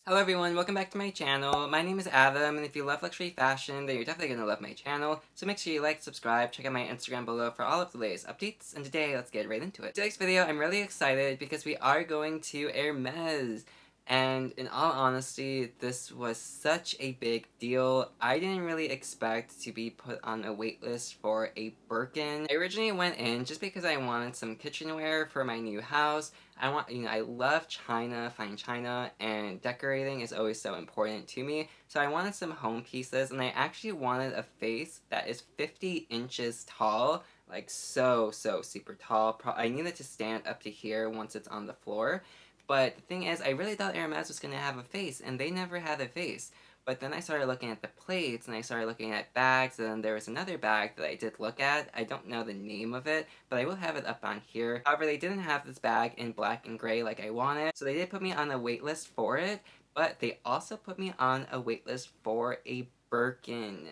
Hello everyone, welcome back to my channel. My name is Adam, and if you love luxury fashion, then you're definitely gonna love my channel. So make sure you like, subscribe, check out my Instagram below for all of the latest updates, and today, let's get right into it. Today's video, I'm really excited because we are going to Hermes. And in all honesty, this was such a big deal. I didn't really expect to be put on a waitlist for a Birkin. I originally went in just because I wanted some kitchenware for my new house. I love China, fine China, and decorating is always so important to me. So I wanted some home pieces, and I actually wanted a vase that is 50 inches tall, like so super tall. I need it to stand up to here once it's on the floor. But the thing is, I really thought Hermes was going to have a vase, and they never had a vase. But then I started looking at the plates, and I started looking at bags, and then there was another bag that I did look at. I don't know the name of it, but I will have it up on here. However, they didn't have this bag in black and gray like I wanted, so they did put me on a wait list for it, but they also put me on a wait list for a Birkin.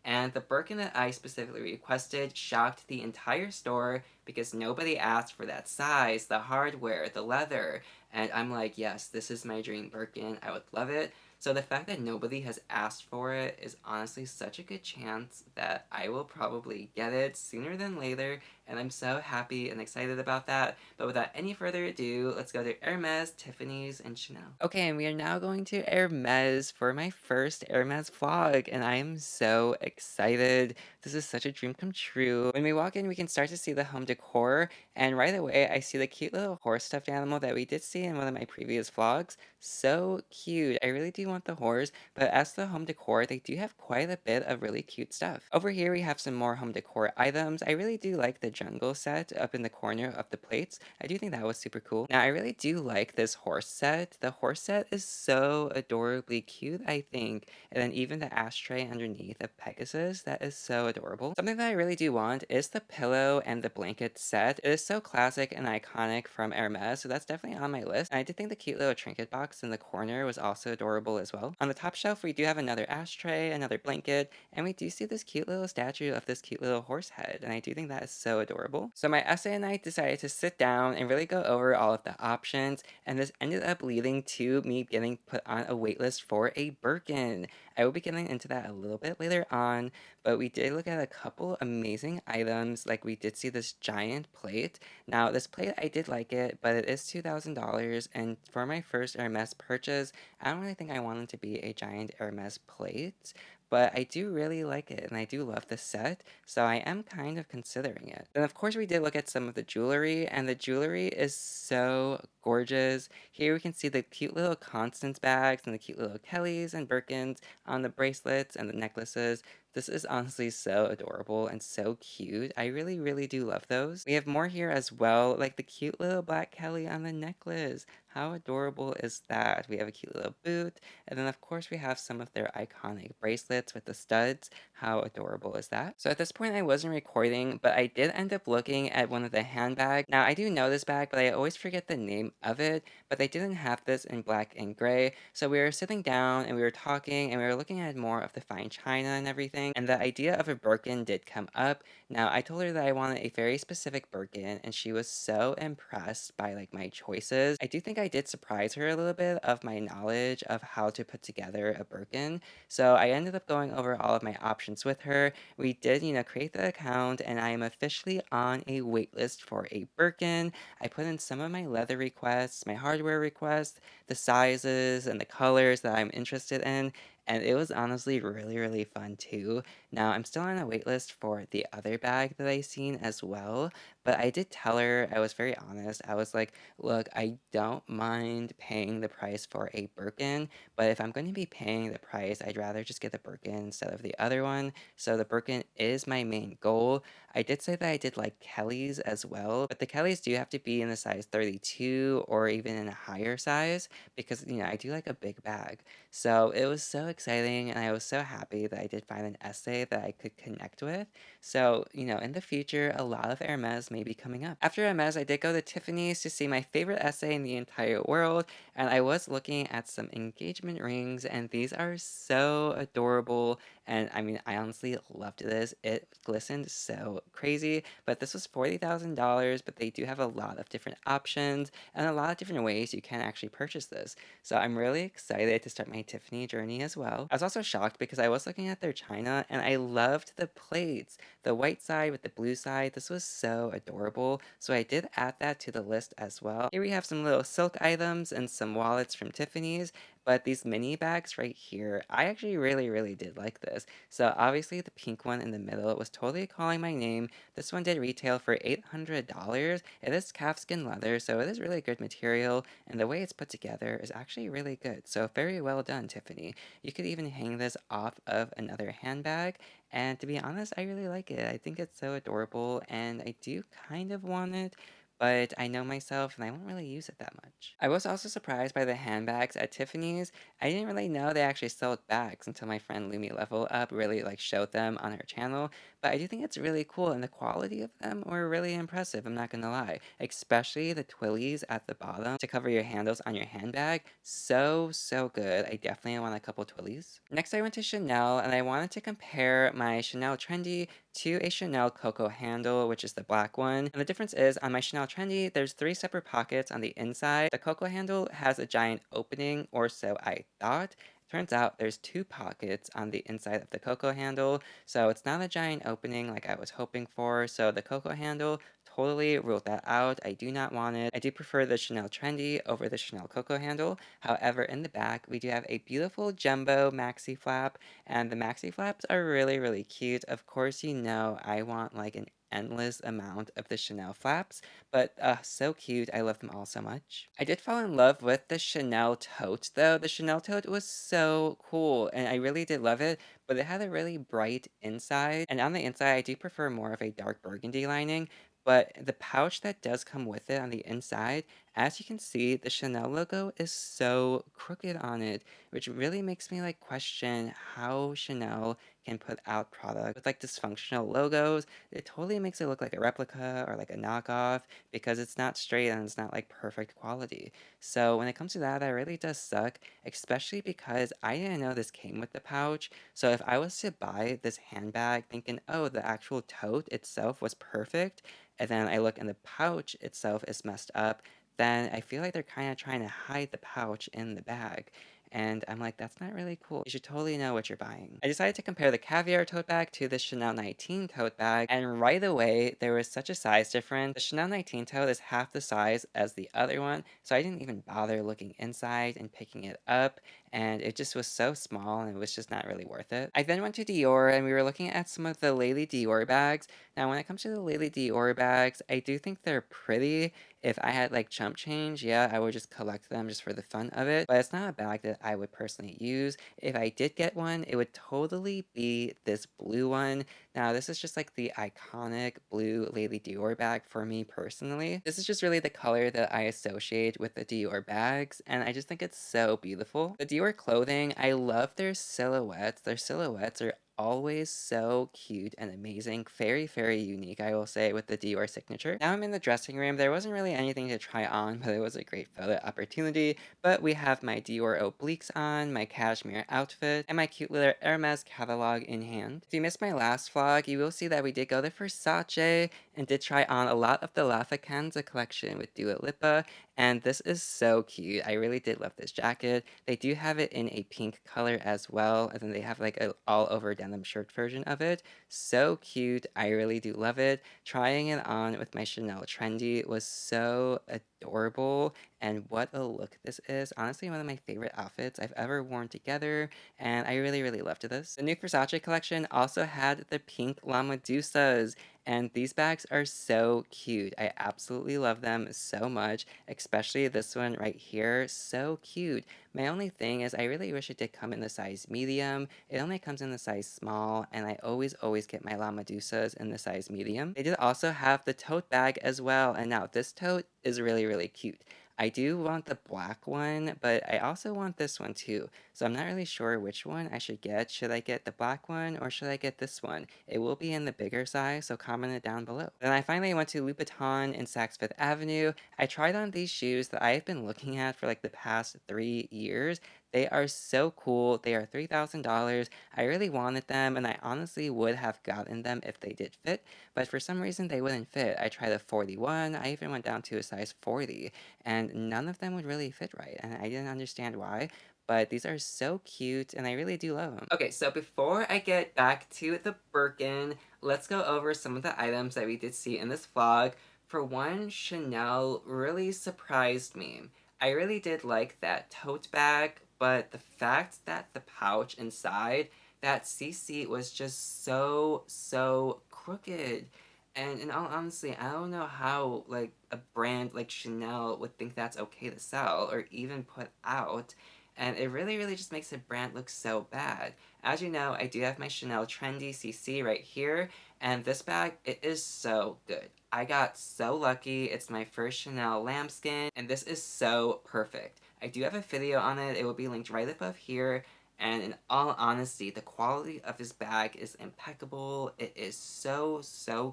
And the Birkin that I specifically requested shocked the entire store because nobody asked for that size, the hardware, the leather. And I'm like, yes, this is my dream Birkin. I would love it. So the fact that nobody has asked for it is honestly such a good chance that I will probably get it sooner than later, and I'm so happy and excited about that. But without any further ado, let's go to Hermes, Tiffany's, and Chanel. Okay, and we are now going to Hermes for my first Hermes vlog, and I am so excited. This is such a dream come true. When we walk in, we can start to see the home decor, and right away, I see the cute little horse stuffed animal that we did see in one of my previous vlogs. So cute. I really do want the horse, but as the home decor, they do have quite a bit of really cute stuff. Over here, we have some more home decor items. I really do like the jungle set up in the corner of the plates. I do think that was super cool. Now, I really do like this horse set. The horse set is so adorably cute, I think. And then even the ashtray underneath of Pegasus, that is so adorable. Something that I really do want is the pillow and the blanket set. It is so classic and iconic from Hermes, so that's definitely on my list. And I did think the cute little trinket box in the corner was also adorable as well. On the top shelf, we do have another ashtray, another blanket, and we do see this cute little statue of this cute little horse head, and I do think that is so adorable. So my essay and I decided to sit down and really go over all of the options, and this ended up leading to me getting put on a waitlist for a Birkin. I will be getting into that a little bit later on, but we did look at a couple amazing items, like we did see this giant plate. Now this plate, I did like it, but it is $2,000, and for my first Hermes purchase, I don't really think I want it to be a giant Hermes plate, but I do really like it, and I do love the set, so I am kind of considering it. Then of course we did look at some of the jewelry, and the jewelry is so gorgeous. Here we can see the cute little Constance bags and the cute little Kellys and Birkins on the bracelets and the necklaces. This is honestly so adorable and so cute. I really do love those. We have more here as well, like the cute little black Kelly on the necklace. How adorable is that? We have a cute little boot, and then of course we have some of their iconic bracelets with the studs. How adorable is that? So at this point I wasn't recording, but I did end up looking at one of the handbags. Now I do know this bag, but I always forget the name of it, but they didn't have this in black and gray. So we were sitting down and we were talking and we were looking at more of the fine china and everything, and the idea of a Birkin did come up. Now I told her that I wanted a very specific Birkin, and she was so impressed by like my choices. I do think I did surprise her a little bit of my knowledge of how to put together a Birkin. So I ended up going over all of my options with her. We did, create the account, and I am officially on a waitlist for a Birkin. I put in some of my leather requests, my hardware requests, the sizes and the colors that I'm interested in, and it was honestly really fun too. Now, I'm still on a waitlist for the other bag that I seen as well, but I did tell her, I was very honest. I was like, look, I don't mind paying the price for a Birkin, but if I'm going to be paying the price, I'd rather just get the Birkin instead of the other one. So the Birkin is my main goal. I did say that I did like Kelly's as well, but the Kelly's do have to be in a size 32 or even in a higher size because, I do like a big bag. So it was so exciting, and I was so happy that I did find an essay that I could connect with. So, in the future, a lot of Hermes may be coming up. After Hermes, I did go to Tiffany's to see my favorite essay in the entire world, and I was looking at some engagement rings, and these are so adorable. And I mean, I honestly loved this. It glistened so crazy, but this was $40,000, but they do have a lot of different options and a lot of different ways you can actually purchase this. So I'm really excited to start my Tiffany journey as well. I was also shocked because I was looking at their china and I loved the plates. The white side with the blue side, this was so adorable. So I did add that to the list as well. Here we have some little silk items and some wallets from Tiffany's. But these mini bags right here, I actually really did like this. So obviously the pink one in the middle was totally calling my name. This one did retail for $800. It is calfskin leather, so it is really good material, and the way it's put together is actually really good. So very well done, Tiffany. You could even hang this off of another handbag, and to be honest, I really like it. I think it's so adorable, and I do kind of want it, but I know myself and I won't really use it that much. I was also surprised by the handbags at Tiffany's. I didn't really know they actually sold bags until my friend Lumi Level Up really showed them on her channel, but I do think it's really cool and the quality of them were really impressive, I'm not gonna lie. Especially the twillies at the bottom to cover your handles on your handbag. So good. I definitely want a couple twillies. Next I went to Chanel and I wanted to compare my Chanel Trendy to a Chanel Coco handle, which is the black one. And the difference is on my Chanel Trendy, there's 3 separate pockets on the inside. The Coco handle has a giant opening, or so I thought. Turns out there's 2 pockets on the inside of the Coco handle, so it's not a giant opening like I was hoping for. So the Coco handle, totally ruled that out. I do not want it. I do prefer the Chanel Trendy over the Chanel Coco handle. However, in the back, we do have a beautiful jumbo maxi flap, and the maxi flaps are really cute. Of course, you know I want an endless amount of the Chanel flaps, but so cute. I love them all so much. I did fall in love with the Chanel tote though. The Chanel tote was so cool and I really did love it, but it had a really bright inside, and on the inside I do prefer more of a dark burgundy lining. But the pouch that does come with it on the inside, as you can see, the Chanel logo is so crooked on it, which really makes me question how Chanel can put out product with dysfunctional logos. It totally makes it look like a replica or like a knockoff because it's not straight and it's not perfect quality. So when it comes to that, that really does suck, especially because I didn't know this came with the pouch. So if I was to buy this handbag thinking, oh, the actual tote itself was perfect, and then I look and the pouch itself is messed up, then I feel like they're kind of trying to hide the pouch in the bag. And I'm like, that's not really cool. You should totally know what you're buying. I decided to compare the Caviar tote bag to the Chanel 19 tote bag, and right away, there was such a size difference. The Chanel 19 tote is half the size as the other one, so I didn't even bother looking inside and picking it up, and it just was so small and it was just not really worth it. I then went to Dior and we were looking at some of the Lady Dior bags. Now, when it comes to the Lady Dior bags, I do think they're pretty. If I had chump change, yeah, I would just collect them just for the fun of it, but it's not a bag that I would personally use. If I did get one, it would totally be this blue one. Now, this is just the iconic blue Lady Dior bag for me personally. This is just really the color that I associate with the Dior bags, and I just think it's so beautiful. The Dior clothing, I love their silhouettes. Their silhouettes are always so cute and amazing. Very unique, I will say, with the Dior signature. Now I'm in the dressing room. There wasn't really anything to try on, but it was a great photo opportunity. But we have my Dior obliques on, my cashmere outfit, and my cute little Hermes catalog in hand. If you missed my last vlog, you will see that we did go to Versace and did try on a lot of the La Vacanza collection with Dua Lipa, and this is so cute. I really did love this jacket. They do have it in a pink color as well, and then they have a all over denim shirt version of it. So cute. I really do love it. Trying it on with my Chanel Trendy was so adorable, and what a look this is. Honestly, one of my favorite outfits I've ever worn together, and I really loved this. The new Versace collection also had the pink La Medusas, and these bags are so cute. I absolutely love them so much, especially this one right here. So cute. My only thing is I really wish it did come in the size medium. It only comes in the size small, and I always get my La Medusas in the size medium. They did also have the tote bag as well, and now this tote is really cute. I do want the black one, but I also want this one too. So I'm not really sure which one I should get. Should I get the black one or should I get this one? It will be in the bigger size, so comment it down below. Then I finally went to Louboutin in Saks Fifth Avenue. I tried on these shoes that I've been looking at for like the past 3 years. They are so cool. They are $3,000. I really wanted them, and I honestly would have gotten them if they did fit, but for some reason they wouldn't fit. I tried a 41. I even went down to a size 40 and none of them would really fit right, and I didn't understand why, but these are so cute, and I really do love them. Okay, so before I get back to the Birkin, let's go over some of the items that we did see in this vlog. For one, Chanel really surprised me. I really did like that tote bag, but the fact that the pouch inside, that CC was just so crooked. And in all honesty, I don't know how, like, a brand like Chanel would think that's okay to sell or even put out. And it really just makes a brand look so bad. As you know, I do have my Chanel Trendy CC right here, and this bag, it is so good. I got so lucky. It's my first Chanel lambskin, and this is so perfect. I do have a video on it. It will be linked right above here. And in all honesty, the quality of this bag is impeccable. It is so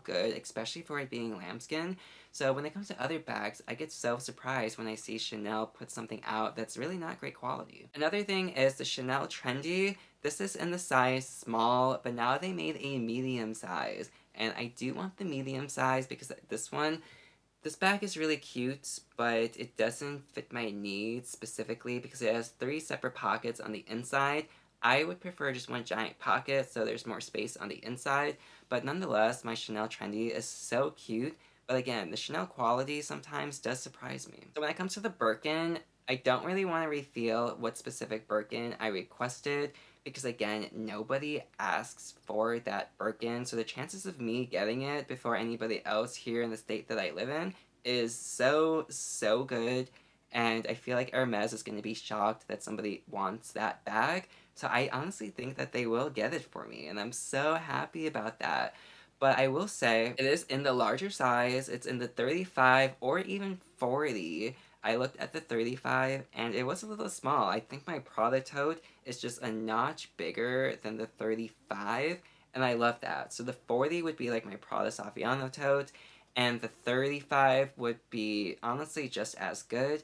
good, especially for it being lambskin. So when it comes to other bags, I get so surprised when I see Chanel put something out that's really not great quality. Another thing is the Chanel Trendy. This is in the size small, but now they made a medium size. And I do want the medium size because this bag is really cute, but it doesn't fit my needs specifically because it has 3 separate pockets on the inside. I would prefer just one giant pocket so there's more space on the inside, but nonetheless, my Chanel Trendy is so cute. But again, the Chanel quality sometimes does surprise me. So when it comes to the Birkin, I don't really want to reveal what specific Birkin I requested because again, nobody asks for that Birkin, so the chances of me getting it before anybody else here in the state that I live in is so good, and I feel like Hermes is going to be shocked that somebody wants that bag, so I honestly think that they will get it for me, and I'm so happy about that. But I will say, it is in the larger size, it's in the 35 or even 40. I looked at the 35 and it was a little small. I think my Prada tote is just a notch bigger than the 35, and I love that. So the 40 would be like my Prada Saffiano tote, and the 35 would be honestly just as good.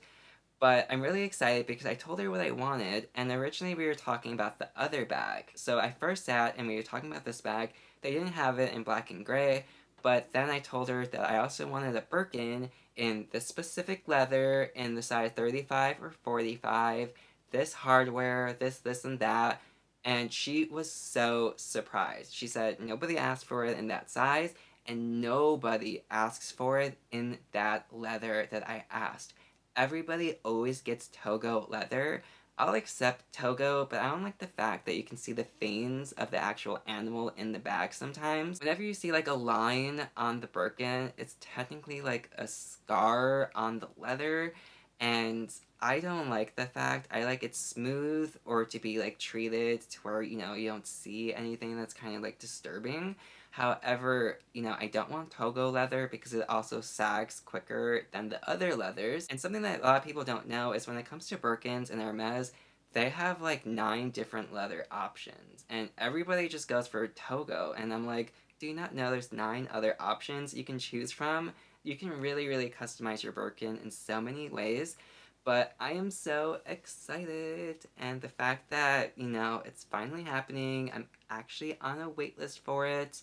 But I'm really excited because I told her what I wanted, and originally we were talking about the other bag. So I first sat and we were talking about this bag. They didn't have it in black and gray, but then I told her that I also wanted a Birkin in this specific leather in the size 35 or 45, this hardware, this and that. And she was so surprised. She said nobody asked for it in that size, and nobody asks for it in that leather that I asked. Everybody always gets Togo leather. I'll accept Togo, but I don't like the fact that you can see the veins of the actual animal in the bag sometimes. Whenever you see like a line on the Birkin, it's technically like a scar on the leather, and I don't like the fact. I like it smooth or to be like treated to where, you know, you don't see anything that's kind of like disturbing. However, you know, I don't want Togo leather because it also sags quicker than the other leathers. And something that a lot of people don't know is when it comes to Birkins and Hermes, they have like 9 different leather options. And everybody just goes for Togo. And I'm like, do you not know there's 9 other options you can choose from? You can really customize your Birkin in so many ways. But I am so excited, and the fact that, you know, it's finally happening, I'm actually on a waitlist for it.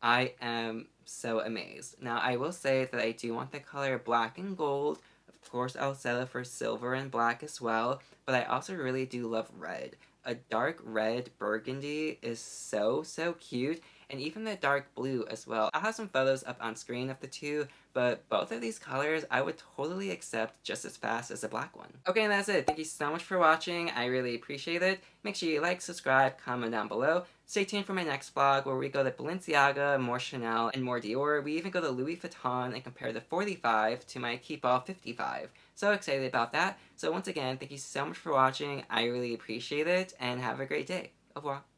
I am so amazed. Now, I will say that I do want the color black and gold. Of course, I'll settle for silver and black as well, but I also really do love red. A dark red burgundy is so cute, and even the dark blue as well. I'll have some photos up on screen of the two, but both of these colors I would totally accept just as fast as a black one. Okay, and that's it. Thank you so much for watching. I really appreciate it. Make sure you like, subscribe, comment down below. Stay tuned for my next vlog where we go to Balenciaga, more Chanel, and more Dior. We even go to Louis Vuitton and compare the 45 to my Keepall 55. So excited about that. So once again, thank you so much for watching. I really appreciate it, and have a great day. Au revoir.